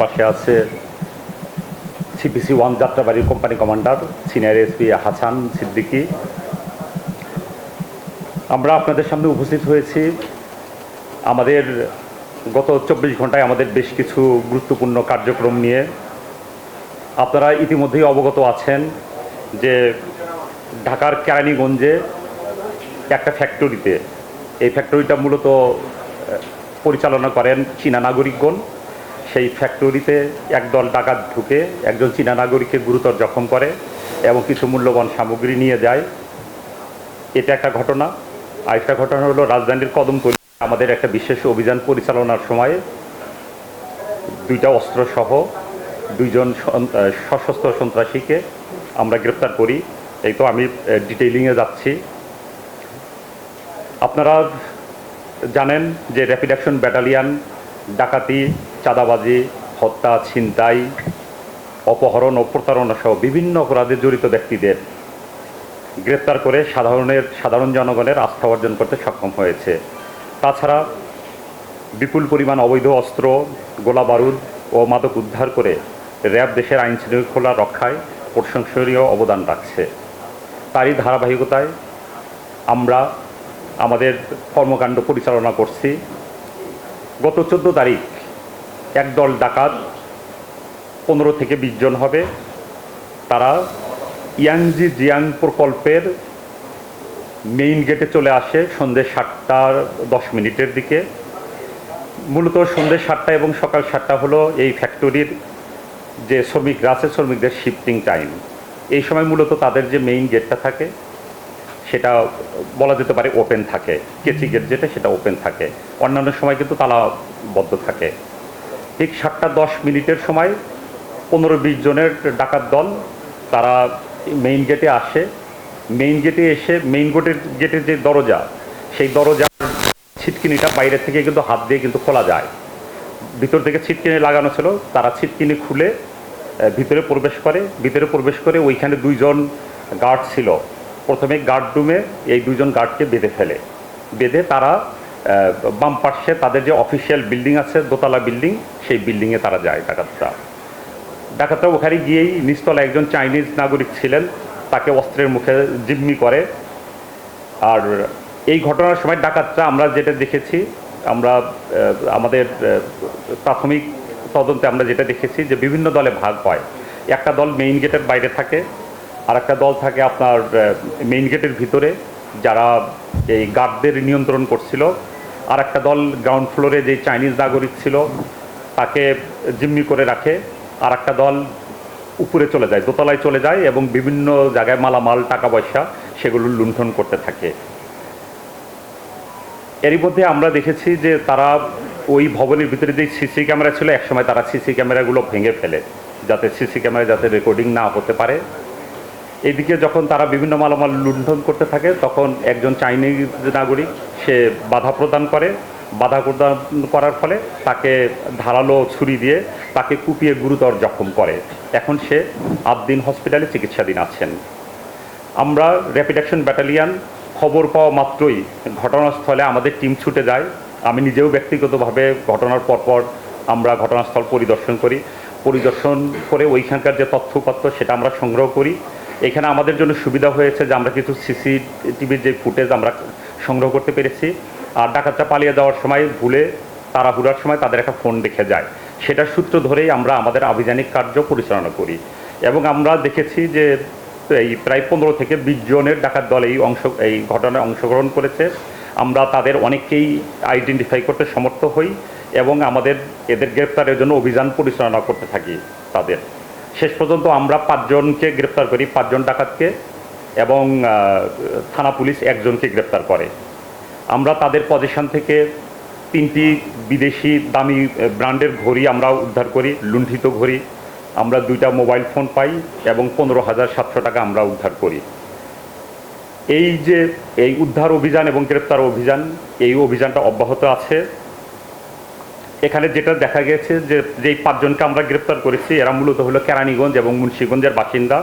পাশে আছে CPC-1 যাত্রাবাড়ির company commander senior SP Hasan Siddiqui. আমরা আপনাদের সামনে উপস্থিত হয়েছি আমাদের গত 24 ঘন্টায় আমাদের বেশ কিছু গুরুত্বপূর্ণ কার্যক্রম নিয়ে। আপনারা ইতিমধ্যেই অবগত আছেন যে ঢাকার কেরানীগঞ্জে একটা ফ্যাক্টরিতে, এই ফ্যাক্টরিটা মূলত পরিচালনা করেন চীনা নাগরিকগণ। সেই ফ্যাক্টরিতে একদল ডাকাত ঢুকে একজন চীনা নাগরিককে গুরুতর জখম করে এবং কিছু মূল্যবান সামগ্রী নিয়ে যায়। এটা একটা ঘটনা। আরেকটা ঘটনা হলো রাজধানীর কদমতলী আমাদের একটা বিশেষ অভিযান পরিচালনার সময় দুইটা অস্ত্রসহ দুইজন সশস্ত্র সন্ত্রাসীকে আমরা গ্রেপ্তার করি। এই তো আমি ডিটেইলিংয়ে যাচ্ছি। আপনারা জানেন যে র্যাপিড অ্যাকশন ব্যাটালিয়ান ডাকাতি, চাঁদাবাজি, হত্যা, ছিনতাই, অপহরণ ও প্রতারণা সহ বিভিন্ন অপরাধে জড়িত ব্যক্তিদের গ্রেপ্তার করে সাধারণ জনগণের আস্থা অর্জন করতে সক্ষম হয়েছে। তাছাড়া বিপুল পরিমাণ অবৈধ অস্ত্র, গোলা বারুদ ও মাদক উদ্ধার করে র্যাব দেশের আইন শৃঙ্খলা রক্ষায় প্রশংসনীয় অবদান রাখছে। তারই ধারাবাহিকতায় আমরা আমাদের কর্মকাণ্ড পরিচালনা করছি। গত 14 তারিখ একদল ডাকাত 15 থেকে 20 জন হবে, তারা ইয়াংজি জিয়াং প্রকল্পের মেইন গেটে চলে আসে সন্ধ্যে 7:10 দিকে। মূলত সন্ধ্যে 7টা এবং সকাল 7টা হলো এই ফ্যাক্টরির যে শ্রমিকরা আছে শ্রমিকদের শিফটিং টাইম। এই সময় মূলত তাদের যে মেইন গেটটা থাকে সেটা বলা যেতে পারে ওপেন থাকে, কেচি গেট যেটা সেটা ওপেন থাকে, অন্যান্য সময় কিন্তু তালাবদ্ধ থাকে। ঠিক 7:10 সময় 15-20 জনের ডাকাত দল তারা মেইন গেটে আসে। মেইন গেটে এসে মেইন গেটের যে দরজা, সেই দরজার ছিটকিনিটা বাইরে থেকে কিন্তু হাত দিয়ে কিন্তু খোলা যায়। ভিতর থেকে ছিটকিনি লাগানো ছিল, তারা ছিটকিনি খুলে ভিতরে প্রবেশ করে ওইখানে 2 জন গার্ড ছিল। প্রথমে গার্ড রুমে এই 2 জন গার্ডকে বেঁধে তারা বাম পাশে তাদের যে অফিসিয়াল বিল্ডিং আছে, দোতলা বিল্ডিং, সেই বিল্ডিংয়ে তারা যায় ডাকাতরা ওখানে গিয়েই নিচতলা একজন চাইনিজ নাগরিক ছিলেন, তাকে অস্ত্রের মুখে জিম্মি করে। আর এই ঘটনার সময় ডাকাতরা আমরা যেটা দেখেছি, আমরা আমাদের প্রাথমিক তদন্তে আমরা যেটা দেখেছি যে বিভিন্ন দলে ভাগ হয়। একটা দল মেইন গেটের বাইরে থাকে, আর একটা দল থাকে আপনার মেইন গেটের ভিতরে, যারা এই গার্ডদের নিয়ন্ত্রণ করছিল। আর একটা দল গ্রাউন্ড ফ্লোরে যে চাইনিজ নাগরিক ছিল তাকে জিম্মি করে রাখে। আর একটা দল উপরে চলে যায়, দোতলায় চলে যায় এবং বিভিন্ন জায়গায় মালামাল, টাকা পয়সা সেগুলো লুণ্ঠন করতে থাকে। এরই মধ্যে আমরা দেখেছি যে তারা ওই ভবনের ভিতরে যে সিসি ক্যামেরা ছিল, একসময় তারা সিসি ক্যামেরাগুলো ভেঙে ফেলে যাতে সিসি ক্যামেরা যাতে রেকর্ডিং না হতে পারে। এদিকে যখন তারা বিভিন্ন মালামাল লুণ্ঠন করতে থাকে তখন একজন চাইনিজ নাগরিক সে বাধা প্রদান করার ফলে তাকে ধারালো ছুরি দিয়ে তাকে কুপিয়ে গুরুতর জখম করে। এখন সে আবদিন হসপিটালে চিকিৎসাধীন আছেন। আমরা র্যাপিড অ্যাকশন ব্যাটালিয়ান খবর পাওয়া মাত্রই ঘটনাস্থলে আমাদের টিম ছুটে যায়। আমি নিজেও ব্যক্তিগতভাবে ঘটনার পরপর আমরা ঘটনাস্থল পরিদর্শন করে ওইখানকার যে তথ্যপত্র সেটা আমরা সংগ্রহ করি। এখানে আমাদের জন্য সুবিধা হয়েছে যে আমরা কিছু সিসিটিভির যে ফুটেজ আমরা সংগ্রহ করতে পেরেছি। আর ডাকাতরা পালিয়ে যাওয়ার সময় তাড়াহুড়ার সময় তাদের একটা ফোন রেখে যায়, সেটার সূত্র ধরেই আমরা আমাদের আভিযানিক কার্য পরিচালনা করি। এবং আমরা দেখেছি যে এই প্রায় 15 থেকে 20 জনের ডাকাত দল এই ঘটনায় অংশগ্রহণ করেছে। আমরা তাদের অনেককেই আইডেন্টিফাই করতে সমর্থ হই এবং এদের গ্রেপ্তারের জন্য অভিযান পরিচালনা করতে থাকি। তাদের শেষ পর্যন্ত আমরা 5 জনকে গ্রেপ্তার করি, 5 জন ডাকাতকে, এবং থানা পুলিশ 1 জনকে গ্রেপ্তার করে। আমরা তাদের পজিশন থেকে 3টি বিদেশি দামি ব্র্যান্ডের ঘড়ি আমরা উদ্ধার করি, লুণ্ঠিত ঘড়ি। আমরা 2টা মোবাইল ফোন পাই এবং 15,700 টাকা আমরা উদ্ধার করি। এই উদ্ধার অভিযান এবং গ্রেপ্তার অভিযান, এই অভিযানটা অব্যাহত আছে। এখানে যেটা দেখা গেছে যে যেই 5 জনকে আমরা গ্রেপ্তার করেছি এরা মূলত হলো কেরানীগঞ্জ এবং মুন্সিগঞ্জের বাসিন্দা।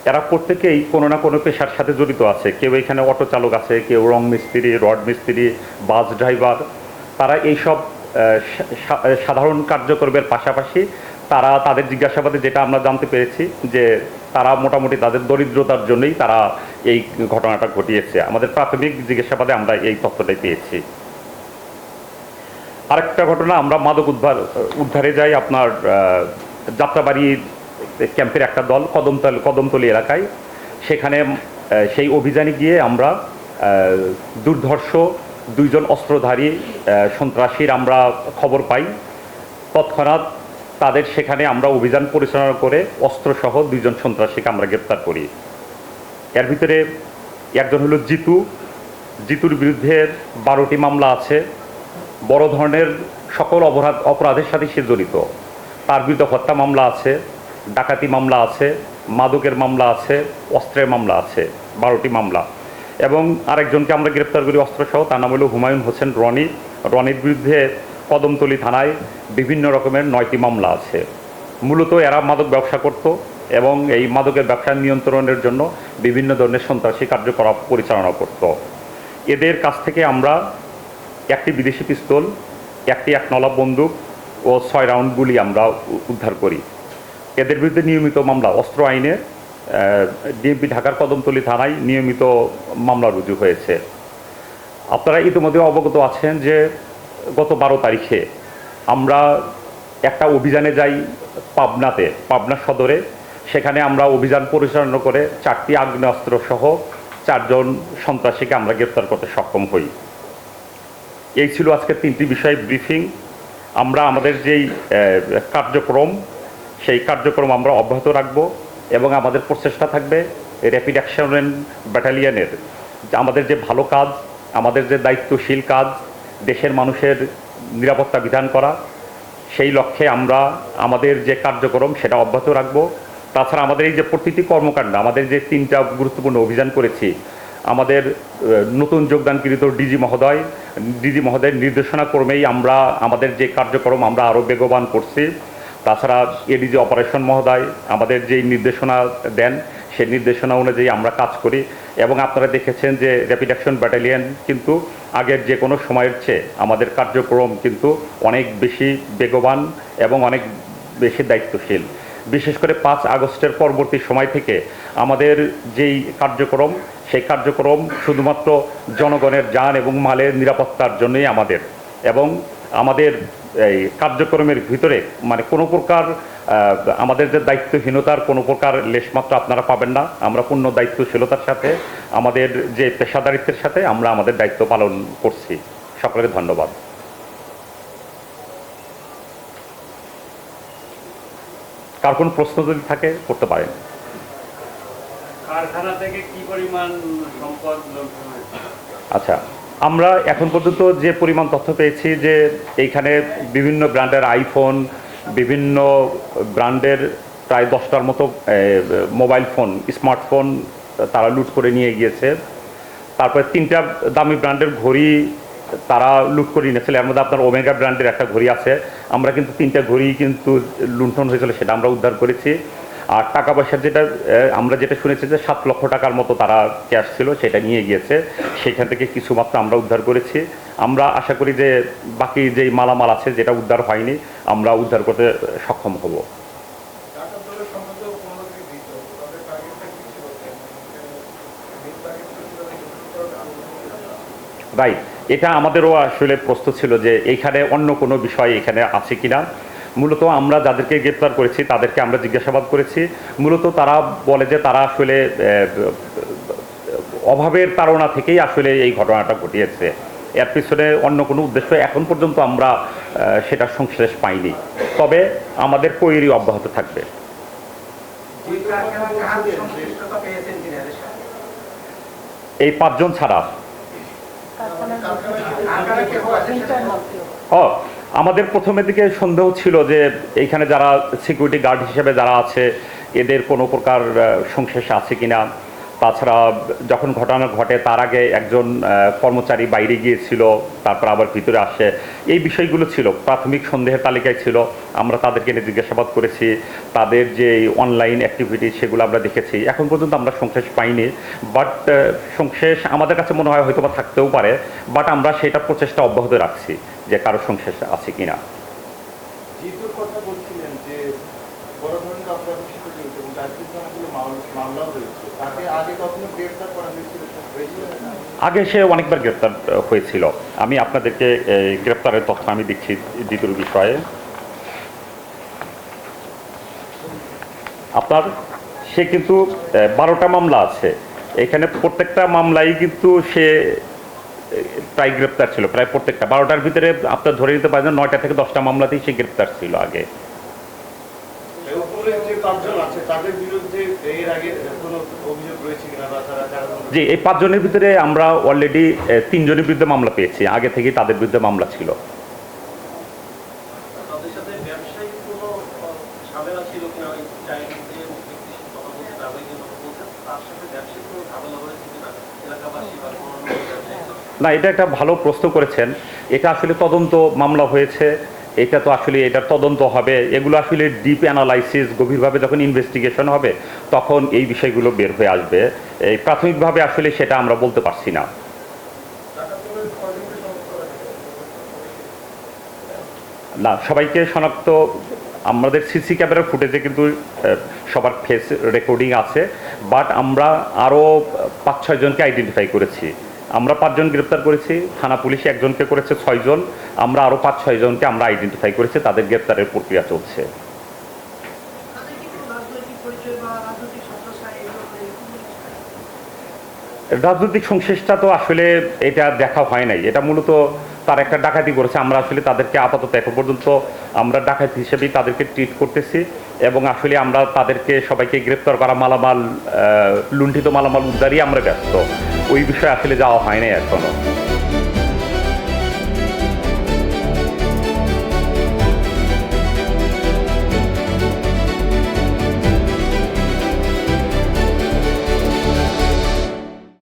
এরা প্রত্যেকেই কোনো না কোনো পেশার সাথে জড়িত আছে। কেউ এখানে অটো চালক আছে, কেউ রং মিস্ত্রি, রড মিস্ত্রি, বাস ড্রাইভার। তারা এইসব সাধারণ কার্যক্রমের পাশাপাশি তারা তাদের জিজ্ঞাসাবাদে যেটা আমরা জানতে পেরেছি যে তারা মোটামুটি তাদের দরিদ্রতার জন্যই তারা এই ঘটনাটা ঘটিয়েছে। আমাদের প্রাথমিক জিজ্ঞাসাবাদে আমরা এই তথ্যটাই পেয়েছি। আরেকটা ঘটনা, আমরা মাদক উদ্ধারে যাই আপনার যাত্রাবাড়ি ক্যাম্পের একটা দল কদমতলী এলাকায়। সেখানে সেই অভিযানে গিয়ে আমরা দুর্ধর্ষ 2 জন অস্ত্রধারী সন্ত্রাসীর আমরা খবর পাই। তৎক্ষণাৎ তাদের সেখানে আমরা অভিযান পরিচালনা করে অস্ত্রসহ 2 জন সন্ত্রাসীকে আমরা গ্রেপ্তার করি। এর ভিতরে একজন হলো জিতুর বিরুদ্ধে 12টি মামলা আছে। বড় ধরনের সকল অপরাধের সাথে সে জড়িত। তার বিরুদ্ধে হত্যা মামলা আছে, ডাকাতি মামলা আছে, মাদকের মামলা আছে, অস্ত্রের মামলা আছে, 12টি মামলা। এবং আরেকজনকে আমরা গ্রেপ্তার করি অস্ত্রসহ, তার নাম হলো হুমায়ুন হোসেন রনি। রনির বিরুদ্ধে কদমতলী থানায় বিভিন্ন রকমের 9টি মামলা আছে। মূলত এরা মাদক ব্যবসা করত এবং এই মাদকের ব্যবসা নিয়ন্ত্রণের জন্য বিভিন্ন ধরনের সন্ত্রাসী কার্যকলাপ পরিচালনা করত। এদের কাছ থেকে আমরা একটি বিদেশি পিস্তল, একটি 1 নলা বন্দুক ও 6 রাউন্ড গুলি আমরা উদ্ধার করি। এদের বিরুদ্ধে নিয়মিত মামলা অস্ত্র আইনে ডিএমপি ঢাকার কদমতলী থানায় নিয়মিত মামলা রুজু হয়েছে। আপনারা ইতিমধ্যে অবগত আছেন যে গত 12 তারিখে আমরা একটা অভিযানে যাই পাবনা সদরে। সেখানে আমরা অভিযান পরিচালনা করে 4টি আগ্নেয়াস্ত্র সহ 4 জন সন্ত্রাসীকে আমরা গ্রেপ্তার করতে সক্ষম হই। এই ছিল আজকে 3টি বিষয় ব্রিফিং। আমরা আমাদের যেই কার্যক্রম সেই কার্যক্রম আমরা অব্যাহত রাখব এবং আমাদের প্রচেষ্টা থাকবে র্যাপিড অ্যাকশন ব্যাটালিয়নের আমাদের যে ভালো কাজ, আমাদের যে দায়িত্বশীল কাজ, দেশের মানুষের নিরাপত্তা বিধান করা, সেই লক্ষ্যে আমরা আমাদের যে কার্যক্রম সেটা অব্যাহত রাখব। তাছাড়া আমাদের এই যে প্রতিটি কর্মকাণ্ড, আমাদের যে 3টা গুরুত্বপূর্ণ অভিযান করেছি, আমাদের নতুন যোগদানকৃত ডিজি মহোদয়ের নির্দেশনা ক্রমেই আমরা আমাদের যে কার্যক্রম আমরা আরও বেগবান করছি। তাছাড়া এডিজি অপারেশন মহোদয় আমাদের যেই নির্দেশনা দেন সেই নির্দেশনা অনুযায়ী আমরা কাজ করি এবং আপনারা দেখেছেন যে র্যাপিড অ্যাকশন ব্যাটালিয়ন কিন্তু আগের যে কোনো সময়ের চেয়ে আমাদের কার্যক্রম কিন্তু অনেক বেশি বেগবান এবং অনেক বেশি দায়িত্বশীল। বিশেষ করে 5 আগস্টের পরবর্তী সময় থেকে আমাদের যেই কার্যক্রম সেই কার্যক্রম শুধুমাত্র জনগণের জান এবং মালের নিরাপত্তার জন্যই আমাদের, এবং আমাদের এই কার্যক্রমের ভিতরে মানে কোনো প্রকার আমাদের যে দায়িত্বহীনতার কোনো প্রকার লেশমাত্র আপনারা পাবেন না। আমরা পূর্ণ দায়িত্বশীলতার সাথে আমাদের যে পেশাদারিত্বের সাথে আমরা আমাদের দায়িত্ব পালন করছি। সকলকে ধন্যবাদ। কার কোনো প্রশ্ন যদি থাকে করতে পারেন। কারখানা থেকে কি পরিমাণ সম্পদ লুণ্ঠন হয়েছে? আচ্ছা, আমরা এখন পর্যন্ত যে পরিমাণ তথ্য পেয়েছি যে এইখানে বিভিন্ন ব্র্যান্ডের আইফোন, বিভিন্ন ব্র্যান্ডের প্রায় 10টার মতো মোবাইল ফোন, স্মার্টফোন তারা লুট করে নিয়ে গিয়েছে। তারপরে 3টা দামি ব্র্যান্ডের ঘড়ি তারা লুট করে নিয়েছিল। এর মধ্যে আপনার ওমেগা ব্র্যান্ডের একটা ঘড়ি আছে। আমরা কিন্তু 3টা ঘড়ি কিন্তু লুণ্ঠন হয়েছিল, সেটা আমরা উদ্ধার করেছি। আর টাকা পয়সার যেটা আমরা যেটা শুনেছি যে 7 লক্ষ টাকার মতো তারা ক্যাশ ছিল, সেটা নিয়ে গিয়েছে। সেখান থেকে কিছু মাত্র আমরা উদ্ধার করেছি। আমরা আশা করি যে বাকি যেই মালামাল আছে যেটা উদ্ধার হয়নি আমরা উদ্ধার করতে সক্ষম হব। রাইট, এটা আমাদেরও আসলে প্রশ্ন ছিল যে এইখানে অন্য কোনো বিষয় এখানে আছে কিনা। মূলত আমরা যাদেরকে গ্রেপ্তার করেছি তাদেরকে আমরা জিজ্ঞাসাবাদ করেছি। মূলত তারা বলে যে তারা আসলে অভাবের তাড়না থেকেই আসলে এই ঘটনাটা ঘটিয়েছে। এর পিছনে অন্য কোনো উদ্দেশ্য এখন পর্যন্ত আমরা সেটা সংশ্লেষ পাইনি, তবে আমাদের কোয়েরি অব্যাহত থাকবে। এই 5 জন ছাড়া আমাদের প্রথমের দিকে সন্দেহ ছিল যে এইখানে যারা সিকিউরিটি গার্ড হিসেবে যারা আছে এদের কোনো প্রকার সংশ্লেষ আছে কিনা। তাছাড়া যখন ঘটনা ঘটে তার আগে একজন কর্মচারী বাইরে গিয়েছিল, তারপর আবার ভিতরে আসে, এই বিষয়গুলো ছিল প্রাথমিক সন্দেহের তালিকায় ছিল। আমরা তাদেরকে নিয়ে জিজ্ঞাসাবাদ করেছি, তাদের যে অনলাইন অ্যাক্টিভিটি সেগুলো আমরা দেখেছি। এখন পর্যন্ত আমরা সংশ্লেষ পাইনি, বাট সংশ্লেষ আমাদের কাছে মনে হয় হয়তো বা থাকতেও পারে, বাট আমরা সেটা প্রচেষ্টা অব্যাহত রাখছি। যে কারো সংশ্লেষ আছে কিনা। জিতুর কথা বলছিলেন যে বড় ধরনের অপরাধের সাথে জড়িত এবং তার বিরুদ্ধে অনেকগুলো মামলাও রয়েছে, তাকে আগে কখনো গ্রেফতার করা হয়েছিল না? আগে সে অনেকবার গ্রেপ্তার হয়েছিল। আমি আপনাদেরকে গ্রেপ্তারের তথ্য আমি দিচ্ছি জিতুর বিষয়ে। আপনার সে কিন্তু 12টা মামলা আছে, এখানে প্রত্যেকটা মামলাই কিন্তু সে প্রায় গ্রেপ্তার ছিল, প্রায় প্রত্যেকটা 12টার ভিতরে আপনার ধরে নিতে পারেন 9টা থেকে 10টা মামলাতেই সে গ্রেপ্তার ছিল আগে। উপরে যে 5 জন আছে তাদের বিরুদ্ধে এর আগে কোনো অভিযোগ রয়েছে কিনা বা তারা জি, এই 5 জনের ভিতরে আমরা অলরেডি 3 জনের বিরুদ্ধে মামলা পেয়েছি, আগে থেকেই তাদের বিরুদ্ধে মামলা ছিল। তাদের সাথে ব্যবসায়িক কোনো ঝামেলা ছিল কিনা, ওই চাইনিজ যে ব্যক্তির কথা বলতে ব্যবসায়িক কথা বলছেন, তার সাথে ব্যবসায়িক কোনো ঝামেলা হয়েছে কিনা এলাকাবাসী বা কোনো ব্যবসায়িক? না, এটা একটা ভালো প্রশ্ন করেছেন। এটা আসলে তদন্ত মামলা হয়েছে, এটা তো আসলে এটার তদন্ত হবে, এগুলো আসলে ডিপ অ্যানালাইসিস গভীরভাবে যখন ইনভেস্টিগেশন হবে তখন এই বিষয়গুলো বের হয়ে আসবে। এই প্রাথমিকভাবে আসলে সেটা আমরা বলতে পারছি না। না, সবাইকে শনাক্ত আমাদের সিসি ক্যামেরার ফুটেজে কিন্তু সবার ফেস রেকর্ডিং আছে, বাট আমরা আরও 5-6 জনকে আইডেন্টিফাই করেছি। আমরা 5 জন গ্রেপ্তার করেছি, থানা পুলিশ একজনকে করেছে 6 জন, আমরা আরও 5-6 জনকে আমরা আইডেন্টিফাই করেছি, তাদের গ্রেপ্তারের প্রক্রিয়া চলছে। রাজনৈতিক সংশ্লিষ্টতা তো আসলে এটা দেখা হয় নাই, এটা মূলত তার একটা ডাকাতি করেছে। আমরা আসলে তাদেরকে আপাতত এখন পর্যন্ত আমরা ডাকাতি হিসেবেই তাদেরকে ট্রিট করতেছি, এবং আসলে আমরা তাদেরকে সবাইকে গ্রেপ্তার করা মালামাল লুণ্ঠিত মালামাল উদ্ধারই আমরা ব্যস্ত, ওই বিষয়ে আসলে যাওয়া হয় নাই এখনো।